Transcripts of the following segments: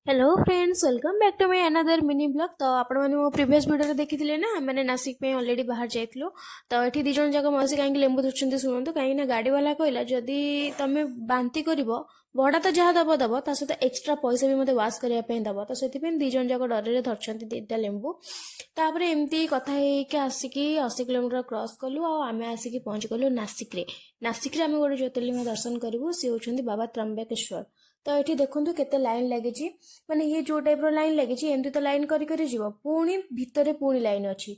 Hello friends, welcome back to my another mini blog. तो आपण मैंने मो प्रीवियस वीडियो देखी ना, मैंने नासिक पे ऑलरेडी बाहर जाइलु। तो ये दी जन जाक मौसी कहीं लेंबू धुर्चंती शुणु। कहीं गाड़ी वाला कहला जदि तुम बांती कर भड़ा तो जहाँ दब दब ता सहित एक्सट्रा पैसा भी मत वाश करने दब। तो से दी जन जाक डर धरती दीटा लेंबू। तापर एमती कथा आसिकी 80 किलोमीटर क्रॉस कलु आम आसिक पहुँच गलु नासिक। नासिक आम गोटे ज्योतिर्लिंग दर्शन करूँ। सी होती बाबा त्रंबकेश्वर। तो ये देखो केते लाइन लगी, माने ये जो टाइप रो लाइन लगी एमती तो लाइन करी करी जीव, पुणी भितर पुणी लाइन अच्छी।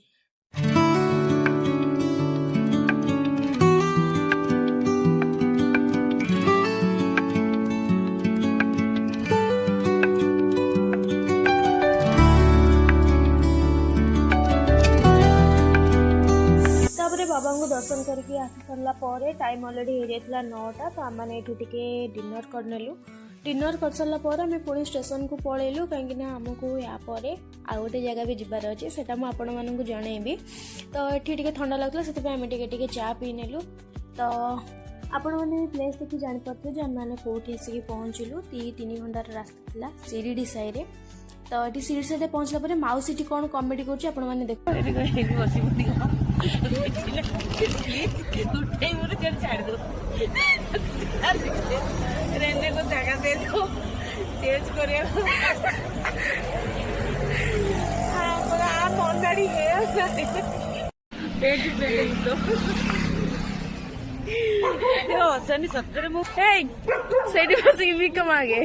बाबा को दर्शन करके आसी सरला परे टाइम ऑलरेडी हो जाता 9टा। तो आम मैंने ये डिनर करनेलु। डिनर कर सारा पर आम पुणी स्टेशन को पलैलु कहीं आमको या आ गोटे जगह भी जबार अच्छे से आपण मानक जनइबी। तो ये ठंडा लगता से आम टे चा पी नेलु। तो आपण मैंने प्लेस देखिए जापारे आम मैंने कौटी आसिक पहुँचलु। 3 घंटार रास्ता था शिरडी साई रे। तो ये शिरडी साई पहुँचला पर माउसी कौन कमेडी कर रहने को जगह दे दो, चेंज करिए। आप ऑलरेडी है पेट तो हसनी सतरे मुझे बस भी कमागे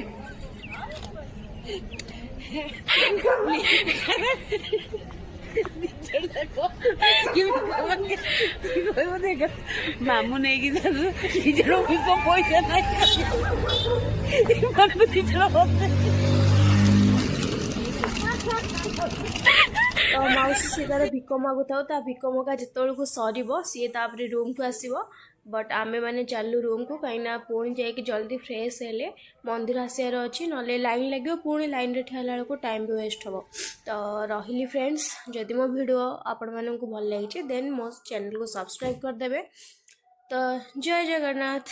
मामू नहीं कि पैसा तो मौसी सी तार भिक मागुता भिक मगा जो सर सी रूम को आसब। बट आमे मैंने चलू रूम को कहीं पुणी जाकि जल्दी फ्रेश हेले मंदिर आसार अच्छी ना लाइन लगे पुणी लाइन रे ठेला बेलू टाइम भी वेस्ट हम। तो रही फ्रेंड्स, जदि मो वीडियो आपण मानक भल लगी देन मो चैनल को सब्सक्राइब करदे। तो जय जगन्नाथ।